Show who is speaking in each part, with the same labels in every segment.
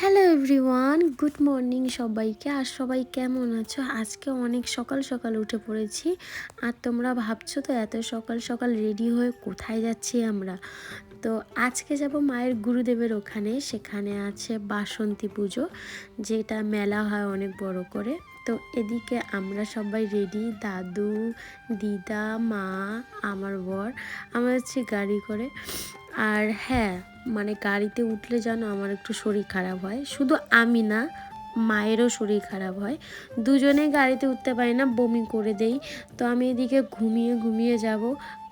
Speaker 1: Hello everyone, good morning সবাইকে। আর সবাই কেমন আছো? আজকে অনেক সকাল সকাল উঠে পড়েছি। আর তোমরা ভাবছো তো এত সকাল সকাল রেডি হয়ে কোথায় যাচ্ছি আমরা। তো আজকে যাব মায়ের গুরুদেবের ওখানে। সেখানে আছে বাসন্তী পুজো, যেটা মেলা হয় অনেক বড় করে। তো এদিকে আমরা সবাই রেডি, দাদু, দিদা, মা, আমার বর। আমরা হচ্ছে গাড়ি করে। আর হ্যাঁ, মানে গাড়িতে উঠলে যেন আমার একটু শরীর খারাপ হয়। শুধু আমি না, মায়েরও শরীর খারাপ হয়। দুজনেই গাড়িতে উঠতে পারি না, বমি করে দেই। তো আমি এদিকে ঘুমিয়ে ঘুমিয়ে যাব,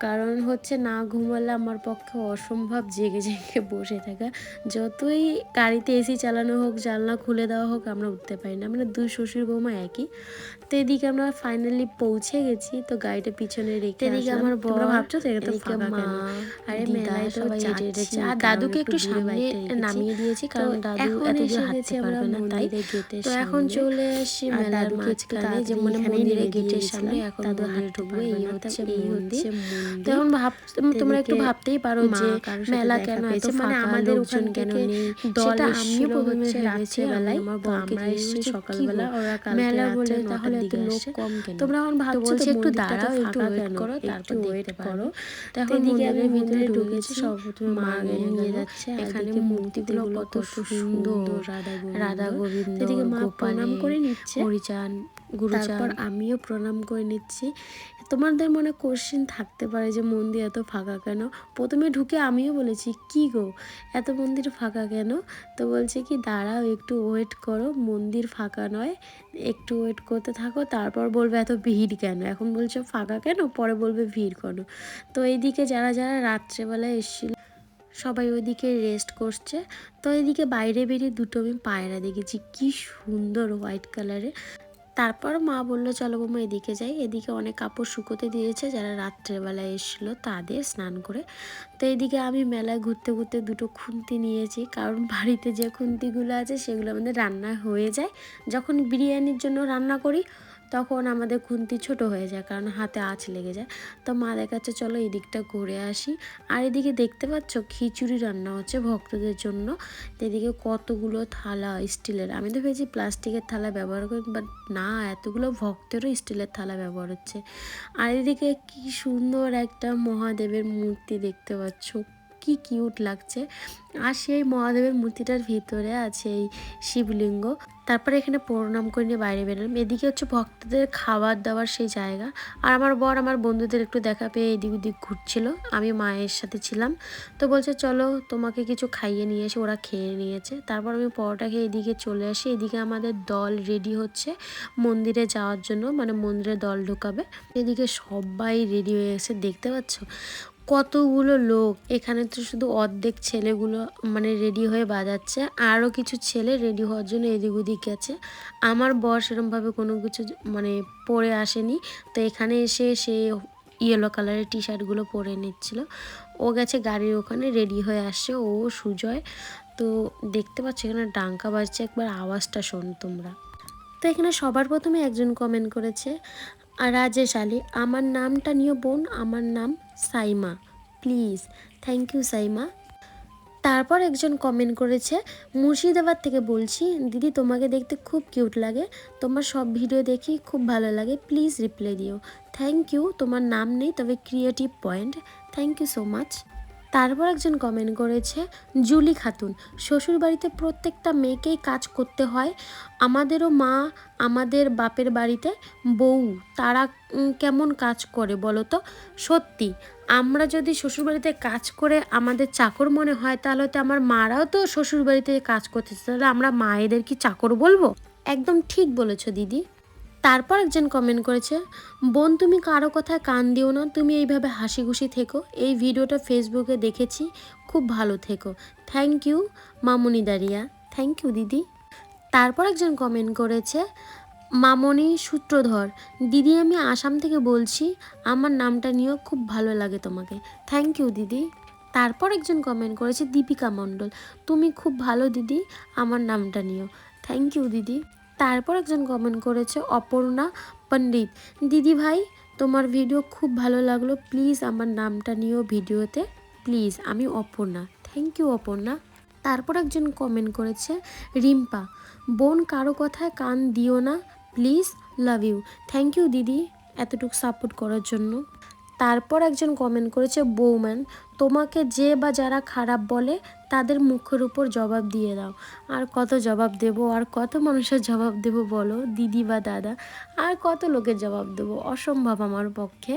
Speaker 1: কারণ হচ্ছে না ঘুমালে আমার পক্ষে অসম্ভব জেগে জেগে বসে থাকা। যতই গাড়িতে এসি চালানো হোক, জানলা খুলে দেওয়া হোক, আমরা উঠতে পারি না। মানে দুই শ্বশুর বৌমা একই। তো এদিকে আমরা ফাইনালি পৌঁছে গেছি। তো গাড়িটা পিছনে রেখে এদিকে আমার তোমরা ভাবছো তো এটা ফাঁকা কেন? আরে মেলায় তো যাচ্ছি, আর দাদুকে একটু সামনে নামিয়ে দিয়েছি, কারণ দাদু এত দূর হাঁটতে পারবে না। তাই তো এখন চলে আসি মেলার মাঝখানে, যে মানে মন্দিরের গেটের সামনে। এখন দাদু হাঁটতে পারবে না, এই হচ্ছে তো এখন তোমরা একটু ভাবতেই পারো যে মেলা কেন এত মানে আমাদের লোকজন কেন নেই। দল আমিও প্রথমে ভেবেছি বেলায়, আমার বরকে এসেছি সকালবেলা, ওরা মেলা বলে তাহলে এত লোক কম কেন। তোমরা এখন ভাবছো তো একটু দাঁড়াও, একটু ওয়েট করো, তারপর ওয়েট করো। তো এখন মন্দিরের ভিতরে ঢুকেছি, সর্বপ্রথমে মা নিয়ে যাচ্ছে। এখানে মূর্তিগুলো কত সুন্দর, রাধা গোবিন্দ, এদিকে মা প্রণাম করে নিচ্ছে, হরিচান গুরুচান, তারপর আমিও প্রণাম করে নিচ্ছি। তোমাদের মনে কোশ্চেন থাকতে পারে যে মন্দির এত ফাঁকা কেন। প্রথমে ঢুকে আমিও বলেছি কি গো, এত মন্দির ফাঁকা কেন? তো বলছে কি দাঁড়াও, একটু ওয়েট করো, মন্দির ফাঁকা নয়, একটু ওয়েট করতে থাকো, তারপর বলবে এত ভিড় কেন। এখন বলছো ফাঁকা কেন, পরে বলবে ভিড় কেন। তো এইদিকে যারা যারা রাত্রেবেলায় এসেছিল সবাই ওইদিকে রেস্ট করছে। তো এইদিকে বাইরে বেরিয়ে দুটো আমি পায়রা দেখেছি, কি সুন্দর হোয়াইট কালারের। তারপর মা বললো চলো বৌমা এদিকে যাই। এদিকে অনেক কাপড় শুকোতে দিয়েছে যারা রাত্রেবেলায় এসেছিলো তাদের, স্নান করে। তো এইদিকে আমি মেলায় ঘুরতে ঘুরতে দুটো খুন্তি নিয়েছি, কারণ বাড়িতে যে খুন্তিগুলো আছে সেগুলো আমাদের রান্না হয়ে যায়। যখন বিরিয়ানির জন্য রান্না করি তখন আমাদের খুন্তি ছোট হয়ে যায়, কারণ হাতে আঁচ লেগে যায়। তো মা দেখাচ্ছে চলো এই দিকটা ঘুরে আসি। আর এদিকে দেখতে পাচ্ছ খিচুড়ি রান্না হচ্ছে ভক্তদের জন্য। তো এদিকে কতগুলো থালা স্টিলের, আমি তো ভেবেছি প্লাস্টিকের থালা ব্যবহার করি, বাট না, এতগুলো ভক্তেরও স্টিলের থালা ব্যবহার হচ্ছে। আর এদিকে কি সুন্দর একটা মহাদেবের মূর্তি দেখতে পাচ্ছ, কি কিউট লাগছে। আর সেই মহাদেবের মূর্তিটার ভিতরে আছে এই শিবলিঙ্গ। তারপরে এখানে প্রণাম করে নিয়ে বাইরে বেরোলাম। এদিকে হচ্ছে ভক্তদের খাবার দাবার সেই জায়গা। আর আমার বর আমার বন্ধুদের একটু দেখা পেয়ে এদিক ওদিক ঘুরছিল, আমি মায়ের সাথে ছিলাম। তো বলছে চলো তোমাকে কিছু খাইয়ে নিয়ে এসে, ওরা খেয়ে নিয়েছে। তারপর আমি পরোটা খেয়ে এদিকে চলে আসি। এদিকে আমাদের দল রেডি হচ্ছে মন্দিরে যাওয়ার জন্য, মানে মন্দিরে দল ঢোকাবে। এদিকে সবাই রেডি হয়ে এসে, দেখতে পাচ্ছ কতগুলো লোক। এখানে তো শুধু অর্ধেক ছেলেগুলো মানে রেডি হয়ে বাজাচ্ছে, আরও কিছু ছেলে রেডি হওয়ার জন্য এদিক ওদিক গেছে। আমার বর সেরকমভাবে কোনো কিছু মানে পরে আসেনি। তো এখানে এসে সে ইয়েলো কালারের টি শার্টগুলো পরে নিচ্ছিল। ও গেছে গাড়ির ওখানে রেডি হয়ে আসছে, ও সুজয়। তো দেখতে পাচ্ছ এখানে ডাঙ্কা বাজছে, একবার আওয়াজটা শোন তোমরা। তো এখানে সবার প্রথমে একজন কমেন্ট করেছে, আর রাজেশ আলী, আমার নামটা নিও বোন, আমার নাম Saima, please. Thank you Saima. তারপর একজন কমেন্ট করেছে, মুর্শিদাবাদ থেকে বলছি দিদি, তোমাকে দেখতে খুব কিউট লাগে, তোমার সব ভিডিও দেখি খুব ভালো লাগে, প্লিজ রিপ্লাই দিও। থ্যাংক ইউ, তোমার নাম নেই তবে creative point, thank you so much. তারপর একজন কমেন্ট করেছে, জুলি খাতুন, শ্বশুরবাড়িতে প্রত্যেকটা মেয়েকেই কাজ করতে হয়, আমাদেরও মা, আমাদের বাপের বাড়িতে বউ, তারা কেমন কাজ করে বলো তো। সত্যি, আমরা যদি শ্বশুরবাড়িতে কাজ করে আমাদের চাকর মনে হয়, তাহলে তো আমার মারাও তো শ্বশুরবাড়িতে কাজ করতেছে, তাহলে আমরা মায়েদের কি চাকর বলবো? একদম ঠিক বলেছো দিদি। তারপর একজন কমেন্ট করেছে, বোন তুমি কারো কথায় কান দিও না, তুমি এইভাবে হাসি খুশি থেকো, এই ভিডিওটা ফেসবুকে দেখেছি, খুব ভালো থেকো, thank you Mamuni দাঁড়িয়া। Thank you দিদি। তারপর একজন কমেন্ট করেছে, মামনি সূত্রধর, দিদি আমি আসাম থেকে বলছি, আমার নামটা নিয়েও খুব ভালো লাগে তোমাকে, থ্যাংক ইউ দিদি। তারপর একজন কমেন্ট করেছে, দীপিকা মণ্ডল, তুমি খুব ভালো দিদি, আমার নামটা নিও, থ্যাংক ইউ দিদি। তারপর একজন কমেন্ট করেছে, অপর্ণা পণ্ডিত, দিদি ভাই তোমার ভিডিও খুব ভালো লাগলো, প্লিজ আমার নামটা নিও ভিডিওতে, প্লিজ, আমি অপর্ণা, থ্যাংক ইউ অপর্ণা। তারপর একজন কমেন্ট করেছে রিম্পা, বোন কারো কথায় কান দিও না please, love you. Thank you দিদি এতটুকু সাপোর্ট করার জন্য। তারপর একজন কমেন্ট করেছে বৌম্যান, তোমাকে যে বা যারা খারাপ বলে তাদের মুখের উপর জবাব দিয়ে দাও। আর কত জবাব দেব, আর কত মানুষের জবাব দেব বলো দিদি বা দাদা, আর কত লোকের জবাব দেব, অসম্ভব আমার পক্ষে।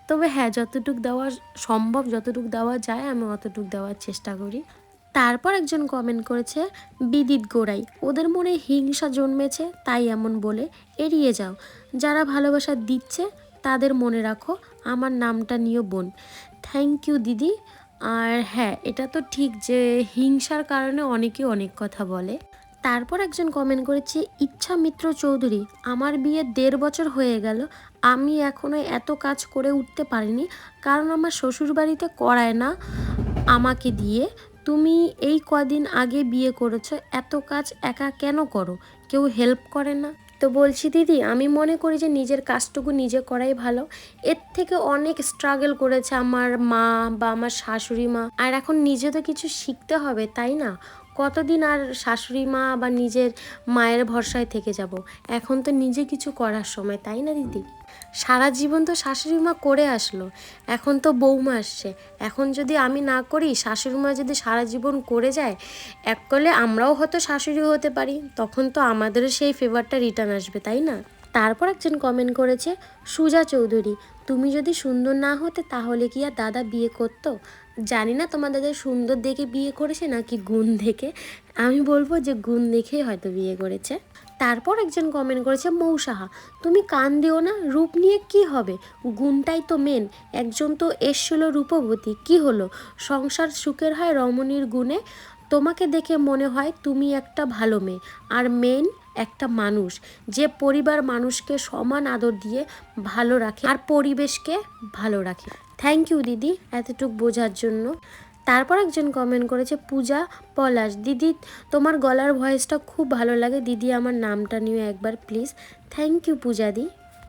Speaker 1: তবে হ্যাঁ, যতটুকু দেওয়া সম্ভব, যতটুকু দেওয়া যায় আমি অতটুকু দেওয়ার চেষ্টা করি। তারপর একজন কমেন্ট করেছে বিদিত গোড়াই, ওদের মনে হিংসা জন্মেছে তাই এমন বলে, এড়িয়ে যাও। যারা ভালোবাসা দিচ্ছে তাদের মনে রাখো, আমার নামটা নিও বোন। থ্যাংক ইউ দিদি। আর হ্যাঁ, এটা তো ঠিক যে হিংসার কারণে অনেকে অনেক কথা বলে। তারপর একজন কমেন্ট করেছে ইচ্ছা মিত্র চৌধুরী, আমার বিয়ে 1.5 বছর হয়ে গেল, আমি এখনও এত কাজ করে উঠতে পারিনি, কারণ আমার শ্বশুরবাড়িতে করায় না আমাকে দিয়ে। তুমি এই কদিন আগে বিয়ে করেছো, এত কাজ একা কেন করো, কেউ হেল্প করে না? তো বলছি দিদি, আমি মনে করি যে নিজের কাজটুকু নিজে করাই ভালো। এর থেকে অনেক স্ট্রাগল করেছে আমার মা বা আমার শাশুড়ি মা, আর এখন নিজে তো কিছু শিখতে হবে তাই না? কতদিন আর শাশুড়ি মা বা নিজের মায়ের ভরসায় থেকে যাব? এখন তো নিজে কিছু করার সময়, তাই না দিদি? সারা জীবন তো শাশুড়ি মা করে আসলো, এখন তো বৌমা আসছে, এখন যদি আমি না করি, শাশুড়ি মা যদি সারা জীবন করে যায়, এক করলে আমরাও হয়তো শাশুড়ি হতে পারি, তখন তো আমাদেরও সেই ফেভারটা রিটার্ন আসবে, তাই না? তারপর একজন কমেন্ট করেছে সুজা চৌধুরী, তুমি যদি সুন্দর না হতে তাহলে কি আর দাদা বিয়ে করতো? জানি না তোমার দাদা সুন্দর দেখে বিয়ে করেছে নাকি গুণ দেখে, আমি বলবো যে গুণ দেখেই হয়তো বিয়ে করেছে। তারপর একজন কমেন্ট করেছে মৌসাহা, তুমি কান দিও না, রূপ নিয়ে কি হবে, গুণটাই তো মেন। একজন তো এসছিল রূপবতী, কি হলো, সংসার সুখের হয় রমণীর গুণে। তোমাকে দেখে মনে হয় তুমি একটা ভালো মেয়ে, আর মেন একটা মানুষ যে পরিবার মানুষকে সমান আদর দিয়ে ভালো রাখে আর পরিবেশকে ভালো রাখে। থ্যাংক ইউ দিদি এতটুকু বোঝার জন্য। তারপর একজন কমেন্ট করেছে পূজা পলাশ, দিদি তোমার গলার ভয়েসটা খুব ভালো লাগে, দিদি আমার নামটা নিও একবার প্লিজ। থ্যাংক ইউ পূজা দি।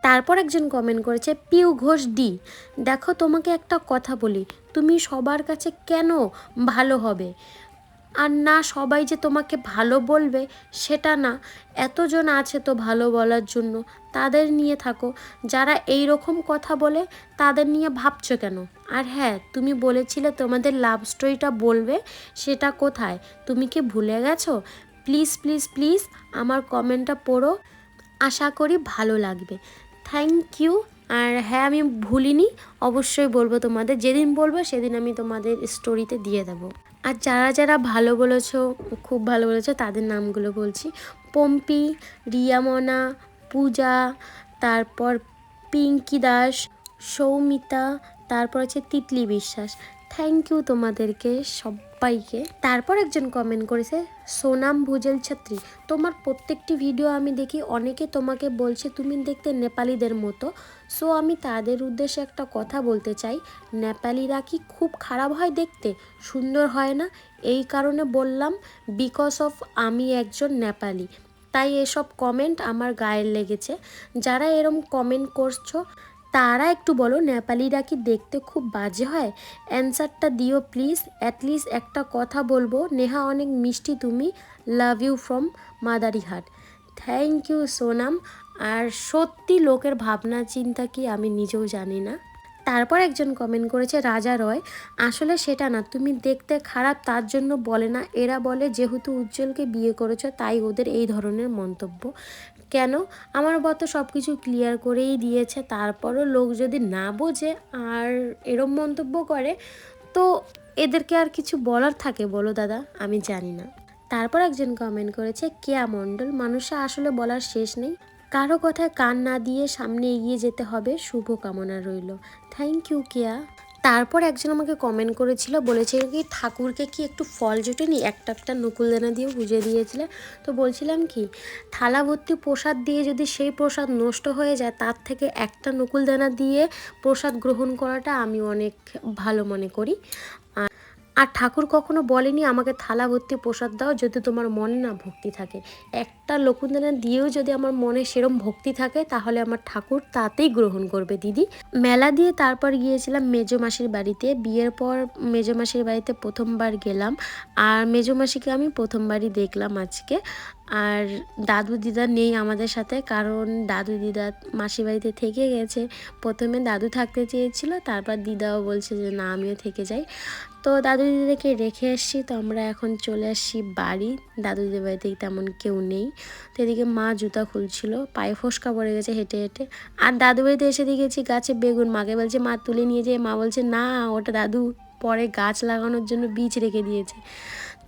Speaker 1: তারপর একজন কমেন্ট করেছে পিউ ঘোষ ডি, দেখো তোমাকে একটা কথা বলি, তুমি সবার কাছে কেন ভালো হবে, আর না সবাই যে তোমাকে ভালো বলবে সেটা না, এতজন আছে তো ভালো বলার জন্য, তাদের নিয়ে থাকো। যারা এই রকম কথা বলে তাদের নিয়ে ভাবছো কেন? আর হ্যাঁ, তুমি বলেছিলে তোমাদের লাভ স্টোরিটা বলবে, সেটা কোথায়, তুমি কি ভুলে গেছো? প্লিজ প্লিজ প্লিজ আমার কমেন্টটা পড়ো, আশা করি ভালো লাগবে। Thank you. আর হ্যাঁ, আমি ভুলিনি, অবশ্যই বলবো তোমাদের, যেদিন বলবো সেদিন আমি তোমাদের স্টোরিতে দিয়ে দেবো। আর যারা যারা ভালো বলেছো, খুব ভালো বলেছো, তাদের নামগুলো বলছি, পম্পি, রিয়ামনা, পূজা, তারপর পিঙ্কি দাস, সৌমিতা, তারপর আছে তিতলি বিশ্বাস। থ্যাংক ইউ তোমাদেরকে সবাইকে। তারপর একজন কমেন্ট করেছে সোনাম ভুজেল ছাত্রী, তোমার প্রত্যেকটি ভিডিও আমি দেখি, অনেকে তোমাকে বলছে তুমি দেখতে নেপালিদের মতো। সো আমি তাদের উদ্দেশ্যে একটা কথা বলতে চাই, নেপালিরা কি খুব খারাপ হয় দেখতে, সুন্দর হয় না? এই কারণে বললাম, বিকজ অফ আমি একজন নেপালি, তাই এসব কমেন্ট আমার গায়ে লেগেছে। যারা এরম কমেন্ট করছো তারা একটু বলো নেপালিরা কি দেখতে খুব বাজে হয়? অ্যান্সারটা দিও প্লিজ। অ্যাটলিস্ট একটা কথা বলবো, নেহা অনেক মিষ্টি তুমি, love you from Madarihat. Thank you Sonam. আর সত্যি লোকের ভাবনা চিন্তা কি আমি নিজেও জানি না। তারপর একজন কমেন্ট করেছে রাজা রয়, আসলে সেটা না, তুমি দেখতে খারাপ তার জন্য বলে না, এরা বলে যেহেতু উজ্জ্বলকে বিয়ে করেছো তাই ওদের এই ধরনের মন্তব্য। কেন? আমার বর তো সব কিছু ক্লিয়ার করেই দিয়েছে, তারপরও লোক যদি না বোঝে আর এরম মন্তব্য করে, তো এদেরকে আর কিছু বলার থাকে বলো দাদা, আমি জানি না। তারপর একজন কমেন্ট করেছে কেয়া মণ্ডল, মানুষের আসলে বলার শেষ নেই, কারো কথায় কান না দিয়ে সামনে এগিয়ে যেতে হবে, শুভ কামনা রইল। থ্যাংক ইউ কেয়া। তারপর একজন আমাকে কমেন্ট করেছিল, বলেছে কি ঠাকুরকে কি একটু ফল জোটেনি, একটা একটা নকুলদানা দিয়ে পুজো দিয়েছিলে? তো বলছিলাম কি, থালা ভর্তি প্রসাদ দিয়ে যদি সেই প্রসাদ নষ্ট হয়ে যায়, তার থেকে একটা নকুলদানা দিয়ে প্রসাদ গ্রহণ করাটা আমি অনেক ভালো মনে করি। আর ঠাকুর কখনো বলেনি আমাকে থালা ভর্তি প্রসাদ দাও যদি তোমার মনে না ভক্তি থাকে। একটা লকুনদানা দিয়েও যদি আমার মনে সেরম ভক্তি থাকে তাহলে আমার ঠাকুর তাতেই গ্রহণ করবে দিদি। মেলা দিয়ে তারপর গিয়েছিলাম মেজো মাসির বাড়িতে। বিয়ের পর মেজো মাসির বাড়িতে প্রথমবার গেলাম, আর মেজো মাসিকে আমি প্রথমবারই দেখলাম আজকে। আর দাদু দিদা নেই আমাদের সাথে, কারণ দাদু দিদা মাসির বাড়িতে থেকে গেছে। প্রথমে দাদু থাকতে চেয়েছিল, তারপর দিদাও বলছে যে না আমিও থেকে যাই। তো দাদু দিদাকে রেখে এসেছি, তো আমরা এখন চলে আসছি বাড়ি। দাদু দিদির বাড়িতে তেমন কেউ নেই। তো এদিকে মা জুতা খুলছিল, পায়ে ফোসকা পড়ে গেছে হেঁটে হেঁটে। আর দাদু বাড়িতে এসে দেখেছি গাছে বেগুন, মাকে বলছে মা তুলে নিয়ে যায়, মা বলছে না ওটা দাদু পরে গাছ লাগানোর জন্য বীজ রেখে দিয়েছে।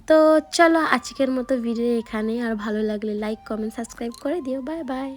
Speaker 1: তো চলো আজকের মতো ভিডিও এখানে, আর ভালো লাগলে লাইক কমেন্ট সাবস্ক্রাইব করে দিও। Bye bye.